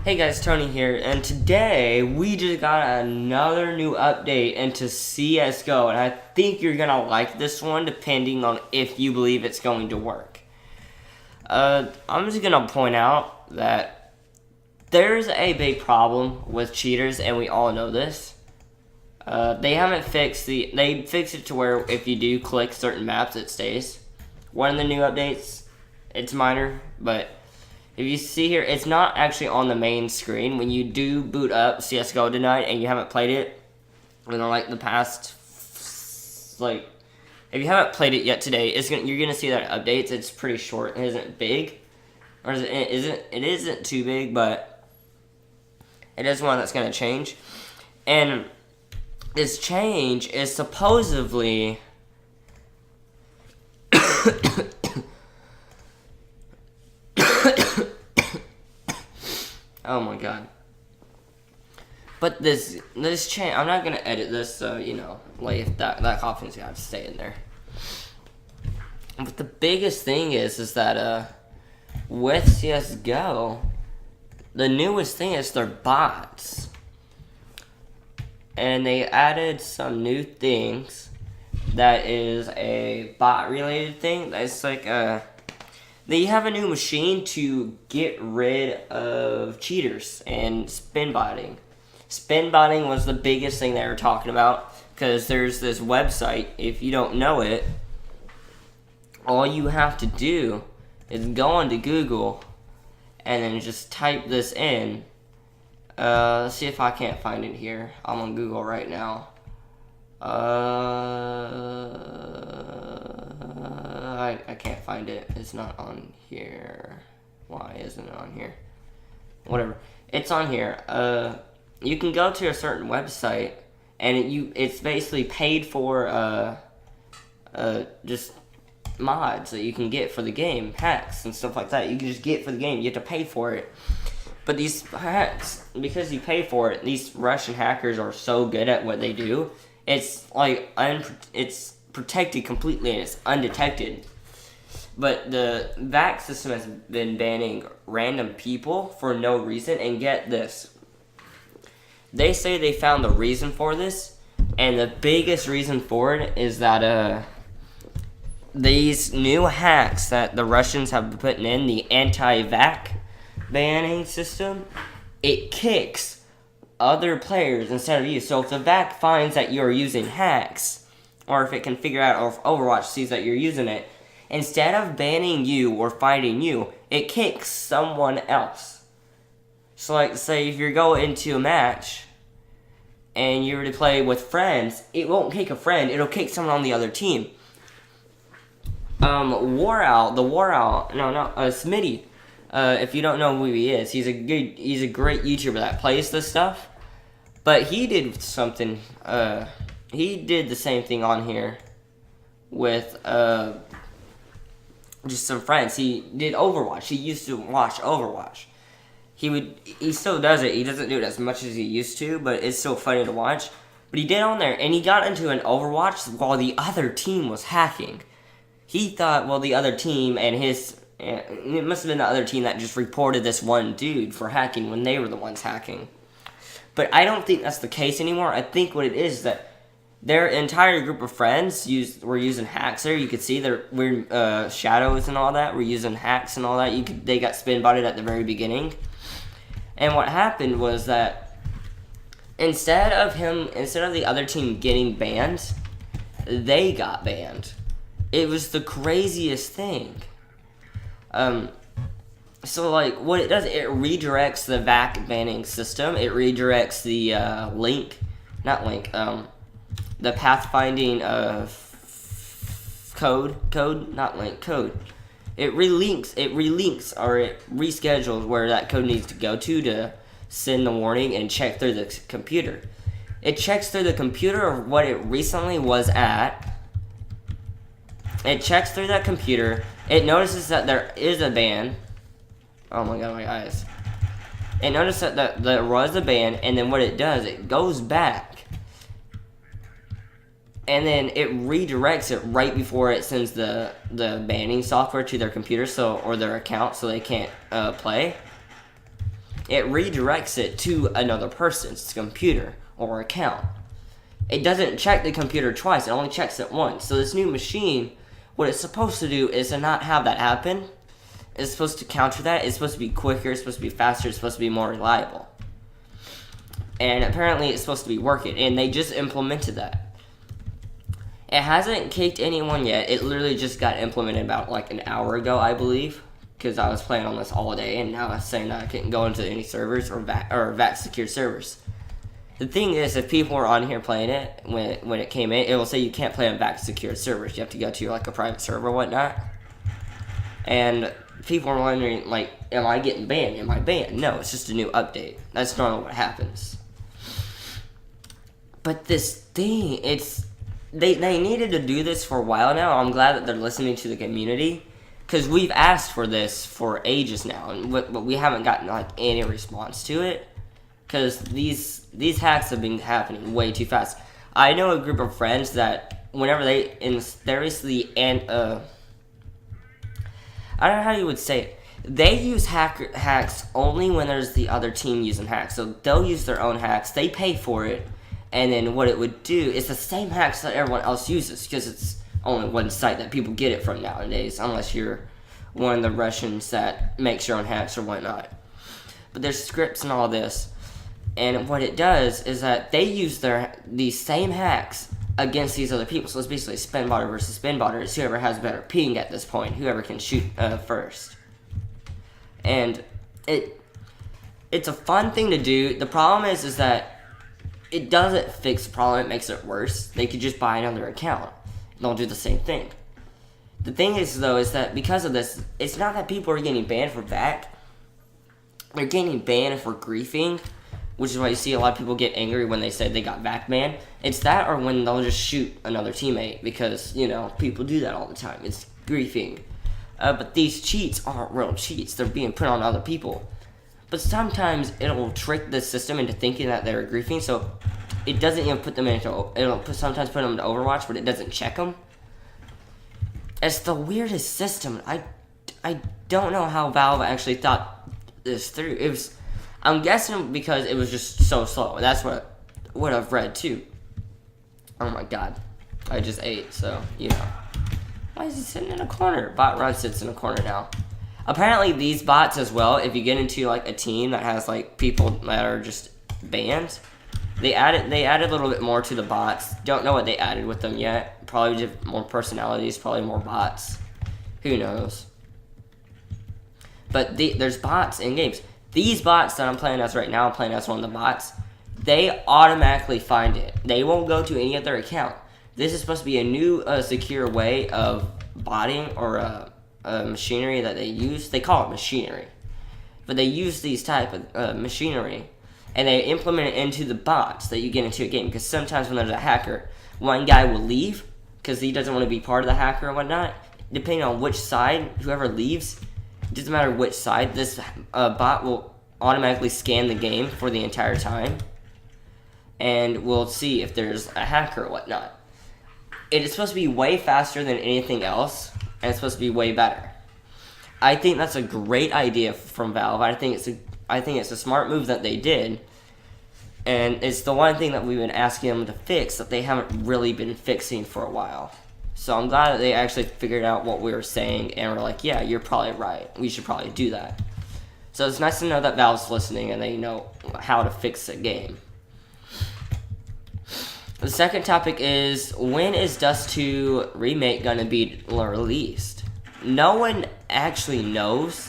Hey guys, Tony here, and today we just got another new update into CSGO, and I think you're gonna like this one depending on if you believe it's going to work. I'm just gonna point out that there's a big problem with cheaters, and we all know this. They fixed it to where if you do click certain maps, it stays. One of the new updates, it's minor, but if you see here, it's not actually on the main screen. When you do boot up CSGO tonight and you haven't played it, in like the past, if you haven't played it yet today, you're gonna see that it updates. It's pretty short. It isn't big, or it isn't too big, but it is one that's gonna change. And this change is supposedly oh my god. But this change, I'm not gonna edit this, so if that coughing's gotta stay in there. But the biggest thing is that with CSGO, the newest thing is their bots. And they added some new things that is a bot related thing. That's like they have a new machine to get rid of cheaters and spin botting. Spin botting was the biggest thing they were talking about, because there's this website. If you don't know it, all you have to do is go onto Google and then just type this in. Let's see if I can't find it here. I'm on Google right now. I can't find it. It's not on here. Why isn't it on here? Whatever. It's on here. You can go to a certain website, and it's basically paid for just mods that you can get for the game, hacks and stuff like that. You can just get for the game. You have to pay for it. But these hacks, because you pay for it, these Russian hackers are so good at what they do. It's like it's protected completely and it's undetected. But the VAC system has been banning random people for no reason. And get this, they say they found the reason for this, and the biggest reason for it is that these new hacks that the Russians have been putting in, the anti-VAC banning system, it kicks other players instead of you. So if the VAC finds that you're using hacks, or if it can figure out, or if Overwatch sees that you're using it, instead of banning you or fighting you, it kicks someone else. So like, say if you go into a match and you were to play with friends, it won't kick a friend, it'll kick someone on the other team. Smitty. If you don't know who he is, he's a great YouTuber that plays this stuff. But he did something. He did the same thing on here with just some friends. He did Overwatch. He used to watch Overwatch. He still does it. He doesn't do it as much as he used to, but it's still funny to watch. But he did on there, and he got into an Overwatch while the other team was hacking. He thought, well, the other team and it must have been the other team that just reported this one dude for hacking when they were the ones hacking. But I don't think that's the case anymore. I think what it is that their entire group of friends were using hacks there. You could see their weird shadows and all that. Were using hacks and all that. They got spin botted at the very beginning. And what happened was that instead of the other team getting banned, they got banned. It was the craziest thing. So like what it does, it redirects the VAC banning system. It redirects the the pathfinding code. It relinks or it reschedules where that code needs to go to send the warning and check through the computer. It checks through the computer of what it recently was at. It checks through that computer. It notices that there is a ban. Oh my god, my eyes. It notices that there was a ban, and then what it does, it goes back. And then it redirects it right before it sends the banning software to their computer or their account so they can't play. it redirects it to another person's computer or account. It doesn't check the computer twice, it only checks it once. So this new machine, what it's supposed to do is to not have that happen. It's supposed to counter that. It's supposed to be quicker, it's supposed to be faster, it's supposed to be more reliable. And apparently it's supposed to be working, and they just implemented that. It hasn't kicked anyone yet. It literally just got implemented about like an hour ago, I believe, because I was playing on this all day, and now it's saying that I couldn't go into any servers or VAC secure servers. The thing is, if people were on here playing it when it came in, it will say you can't play on VAC secure servers. You have to go to like a private server or whatnot. And people are wondering, like, am I getting banned? Am I banned? No, it's just a new update. That's normally what happens. But this thing, they needed to do this for a while now. I'm glad that they're listening to the community, because we've asked for this for ages now, but we haven't gotten like any response to it, because these hacks have been happening way too fast. I know a group of friends that whenever I don't know how you would say it. They use hacks only when there's the other team using hacks. So they'll use their own hacks. They pay for it. And then what it would do is the same hacks that everyone else uses, because it's only one site that people get it from nowadays, unless you're one of the Russians that makes your own hacks or whatnot. But there's scripts and all this. And what it does is that they use these same hacks against these other people. So it's basically spin botter versus spin botter. It's whoever has better ping at this point, whoever can shoot first. And it's a fun thing to do. The problem is that it doesn't fix the problem, it makes it worse. They could just buy another account. They'll do the same thing. The thing is, though, is that because of this, it's not that people are getting banned for VAC. They're getting banned for griefing, which is why you see a lot of people get angry when they say they got VAC banned. It's that, or when they'll just shoot another teammate, because, you know, people do that all the time. It's griefing. But these cheats aren't real cheats. They're being put on other people. But sometimes it'll trick the system into thinking that they're griefing, so it doesn't even put them into, sometimes put them into Overwatch, but it doesn't check them. It's the weirdest system. I don't know how Valve actually thought this through. I'm guessing because it was just so slow. That's what I've read too. Oh my god. I just ate, so, you know. Why is he sitting in a corner? Bot Run sits in a corner now. Apparently these bots as well, if you get into like a team that has like people that are just banned, they added a little bit more to the bots. Don't know what they added with them yet. Probably just more personalities, probably more bots. Who knows? But there's bots in games. These bots that I'm playing as right now, I'm playing as one of the bots, they automatically find it. They won't go to any other account. This is supposed to be a new secure way of botting or machinery that they use. They call it machinery. But they use these type of machinery, and they implement it into the bots that you get into a game. Because sometimes when there's a hacker, one guy will leave because he doesn't want to be part of the hacker or whatnot. Depending on which side, whoever leaves, it doesn't matter which side, this bot will automatically scan the game for the entire time, and we'll see if there's a hacker or whatnot. It is supposed to be way faster than anything else, and it's supposed to be way better. I think that's a great idea from Valve. I think it's a smart move that they did, and it's the one thing that we've been asking them to fix that they haven't really been fixing for a while. So I'm glad that they actually figured out what we were saying and were like, yeah, you're probably right. We should probably do that. So it's nice to know that Valve's listening and they know how to fix a game. The second topic is, when is Dust 2 Remake going to be released? No one actually knows.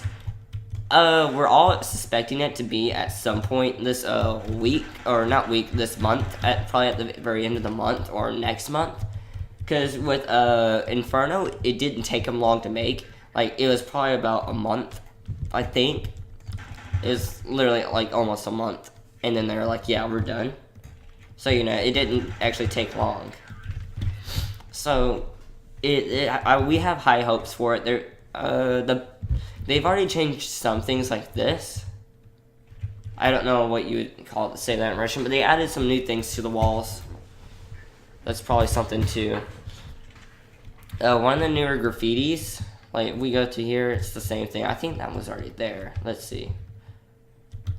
We're all suspecting it to be at some point this week, or not week, this month, probably at the very end of the month or next month. Because with Inferno, it didn't take them long to make. Like, it was probably about a month, I think. It was literally like almost a month. And then they were like, yeah, we're done. So, you know, it didn't actually take long. So, we have high hopes for it. They've already changed some things like this. I don't know what you would call it, say that in Russian, but they added some new things to the walls. That's probably something too. One of the newer graffitis, like we go to here, it's the same thing. I think that was already there. Let's see.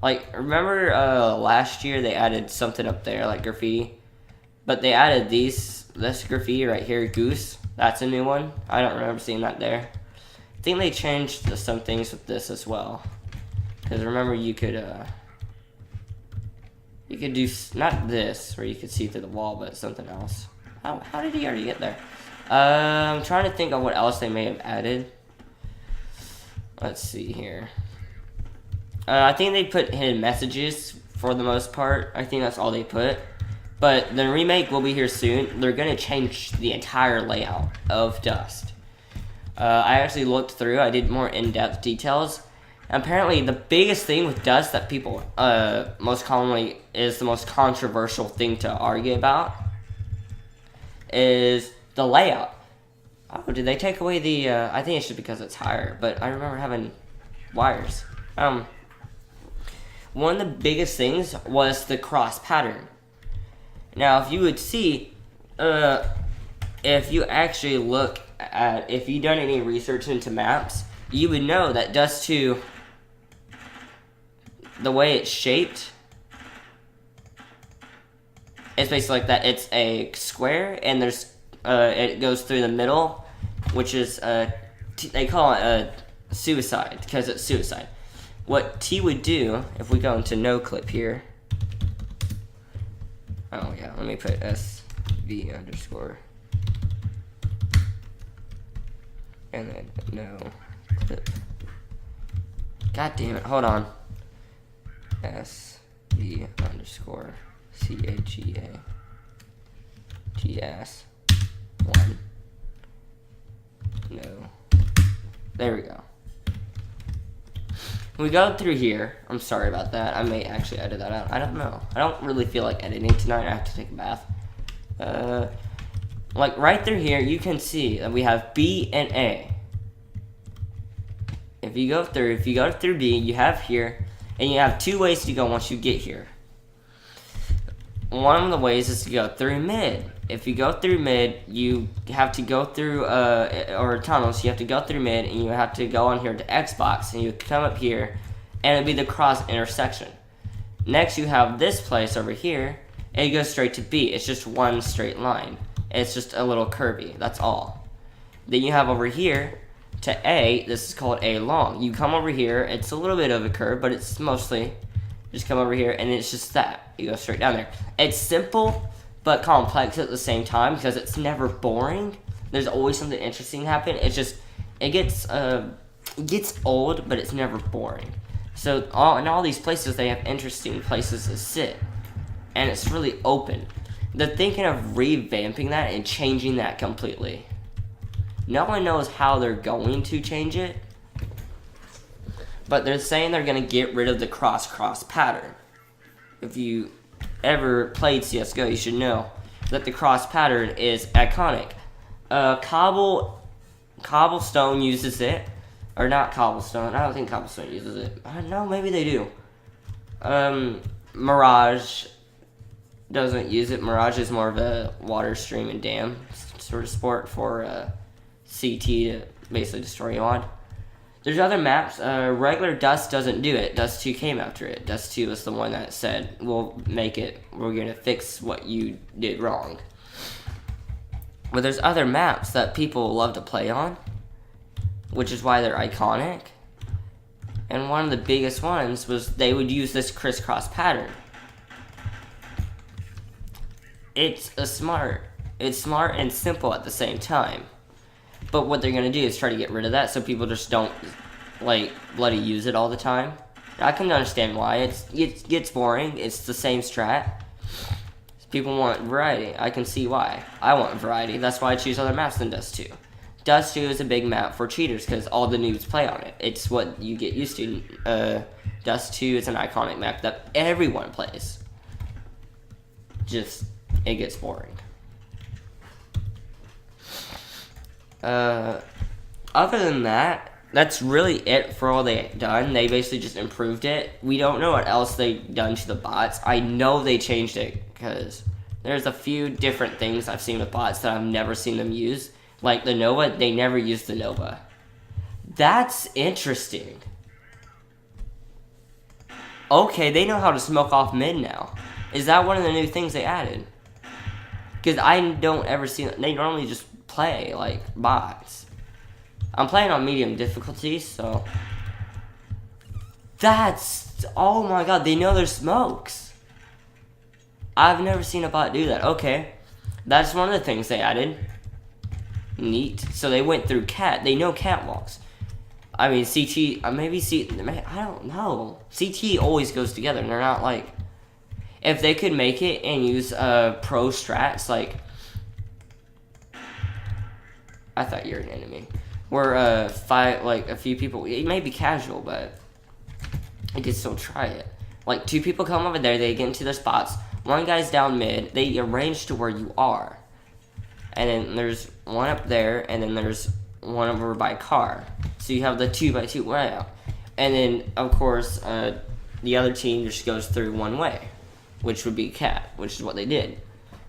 Like, remember last year they added something up there, like graffiti? But they added this graffiti right here, Goose. That's a new one. I don't remember seeing that there. I think they changed some things with this as well. Because remember, you could do, not this, where you could see through the wall, but something else. How did he already get there? I'm trying to think of what else they may have added. Let's see here. I think they put hidden messages for the most part. I think that's all they put. But the remake will be here soon. They're going to change the entire layout of Dust. I actually looked through. I did more in-depth details. Apparently, the biggest thing with Dust that people most commonly is the most controversial thing to argue about is the layout. Oh, did they take away the... I think it's just because it's higher, but I remember having wires. One of the biggest things was the cross pattern. Now, if you would see, if you actually look at, if you've done any research into maps, you would know that Dust 2, the way it's shaped, it's basically like that. It's a square, and there's, it goes through the middle, which is, they call it a suicide, because it's suicide. What T would do, if we go into no clip here, oh yeah, let me put SV underscore, and then no clip. God damn it, hold on. SV underscore CAGAGS 1. No. There we go. We go through here. I'm sorry about that. I may actually edit that out. I don't know. I don't really feel like editing tonight. I have to take a bath. Like right through here, you can see that we have B and A. If you go through B, you have here, and you have two ways to go once you get here. One of the ways is to go through mid. If you go through mid, you have to go through, or tunnels, you have to go through mid, and you have to go on here to Xbox, and you come up here, and it'll be the cross intersection. Next, you have this place over here, and it goes straight to B. It's just one straight line. It's just a little curvy, that's all. Then you have over here to A, this is called A long. You come over here, it's a little bit of a curve, but it's mostly, just come over here, and it's just that. You go straight down there. It's simple, but complex at the same time, because it's never boring. There's always something interesting happen. It's just, it gets old, but it's never boring. So in all these places, they have interesting places to sit, and it's really open. They're thinking of revamping that and changing that completely. No one knows how they're going to change it, but they're saying they're going to get rid of the cross pattern. If you ever played CSGO, you should know that the cross pattern is iconic. Cobblestone uses it, or not Cobblestone. I don't think Cobblestone uses it. I don't know, maybe they do. Mirage doesn't use it. Mirage is more of a water stream and dam sort of sport for CT to basically destroy you on. There's other maps. Regular Dust doesn't do it. Dust 2 came after it. Dust 2 was the one that said, we'll make it, we're going to fix what you did wrong. But there's other maps that people love to play on, which is why they're iconic. And one of the biggest ones was they would use this crisscross pattern. It's smart and simple at the same time. But what they're going to do is try to get rid of that so people just don't, like, bloody use it all the time. I can understand why. It gets boring. It's the same strat. People want variety. I can see why. I want variety. That's why I choose other maps than Dust 2. Dust 2 is a big map for cheaters because all the noobs play on it. It's what you get used to. Dust 2 is an iconic map that everyone plays. Just, it gets boring. Other than that, that's really it for all they've done. They basically just improved it. We don't know what else they've done to the bots. I know they changed it because there's a few different things I've seen with bots that I've never seen them use. Like the Nova, they never used the Nova. That's interesting. Okay, they know how to smoke off mid now. Is that one of the new things they added? Because I don't ever see... They normally just play, like, bots. I'm playing on medium difficulty, so... That's... Oh my god, they know there's smokes. I've never seen a bot do that. Okay. That's one of the things they added. Neat. So they went through cat. They know catwalks. I mean, CT... maybe I don't know. CT always goes together, and they're not, like... If they could make it and use pro strats, like... I thought you were an enemy. Where, like, a few people... It may be casual, but... I could still try it. Like, 2 people come over there, they get into their spots. 1 guy's down mid, they arrange to where you are. And then there's 1 up there, and then there's 1 over by car. So you have the 2x2 way out. And then, of course, the other team just goes through 1 way. Which would be cat, which is what they did.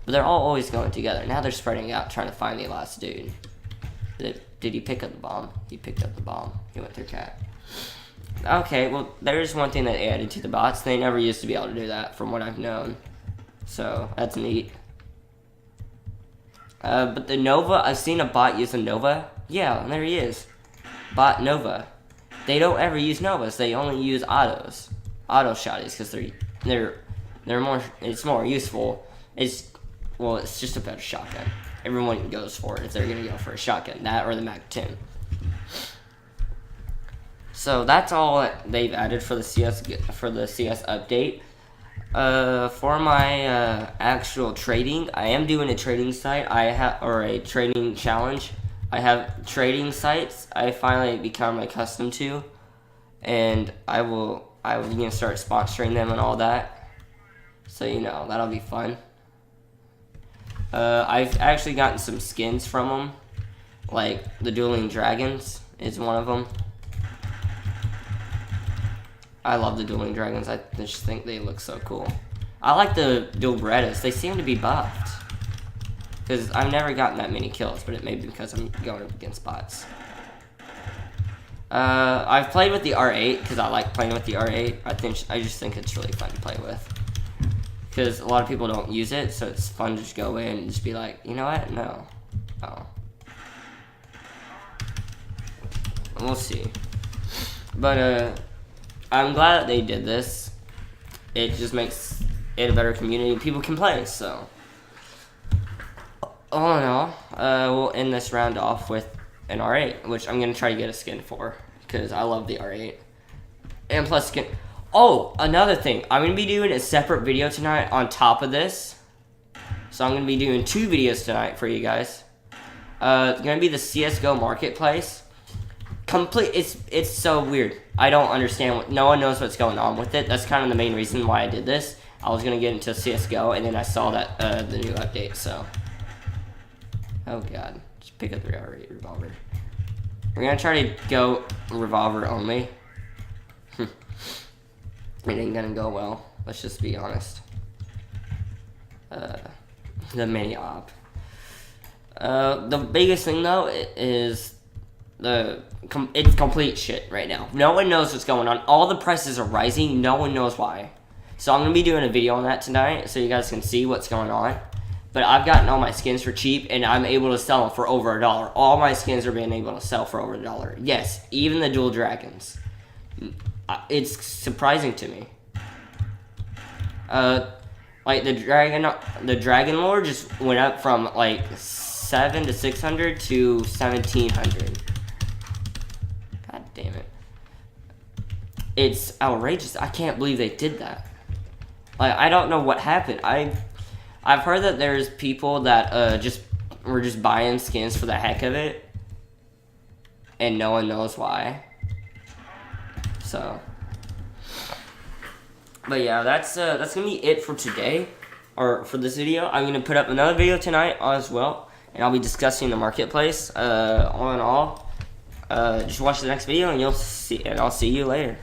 But they're all always going together. Now they're spreading out, trying to find the last dude. Did he pick up the bomb? He picked up the bomb. He went through cat. Okay, well, there's one thing that they added to the bots. They never used to be able to do that, from what I've known. So, that's neat. But the Nova, I've seen a bot use a Nova. Yeah, there he is. Bot Nova. They don't ever use Novas. They only use autos. Auto shotties, because they're more, it's more useful. It's just a better shotgun. Everyone goes for it if they're going to go for a shotgun. That or the Mac 10. So that's all that they've added for the CS update. For my actual trading, I am doing a trading site. Or a trading challenge. I have trading sites I finally become accustomed to, and I will start sponsoring them and all that. So, you know, that'll be fun. I've actually gotten some skins from them. Like, the Dueling Dragons is one of them. I love the Dueling Dragons. I just think they look so cool. I like the Dual Berettas. They seem to be buffed. Because I've never gotten that many kills, but it may be because I'm going up against bots. I've played with the R8, because I like playing with the R8. I just think it's really fun to play with. Because a lot of people don't use it, so it's fun to just go in and just be like, you know what? No. Oh. We'll see. But, I'm glad that they did this. It just makes it a better community. People can play, so. All in all, we'll end this round off with an R8, which I'm going to try to get a skin for. Because I love the R8. And plus skin... Oh, another thing. I'm going to be doing a separate video tonight on top of this. So I'm going to be doing 2 videos tonight for you guys. It's going to be the CSGO Marketplace. It's so weird. I don't understand. No one knows what's going on with it. That's kind of the main reason why I did this. I was going to get into CSGO, and then I saw that the new update, so. Oh, God. Just pick up the R8 revolver. We're going to try to go revolver only. It ain't gonna go well. Let's just be honest. The mini op. The biggest thing though is it's complete shit right now. No one knows what's going on. All the prices are rising. No one knows why. So I'm gonna be doing a video on that tonight, so you guys can see what's going on. But I've gotten all my skins for cheap, and I'm able to sell them for over $1. All my skins are being able to sell for over $1. Yes, even the dual dragons. It's surprising to me. Like the Dragon Lord just went up from like 700 to 600 to 1700. God damn it! It's outrageous. I can't believe they did that. Like I don't know what happened. I've heard that there's people that were just buying skins for the heck of it, and no one knows why. So, but yeah, that's gonna be it for today, or for this video. I'm gonna put up another video tonight as well, and I'll be discussing the marketplace. All in all, just watch the next video, and I'll see you later.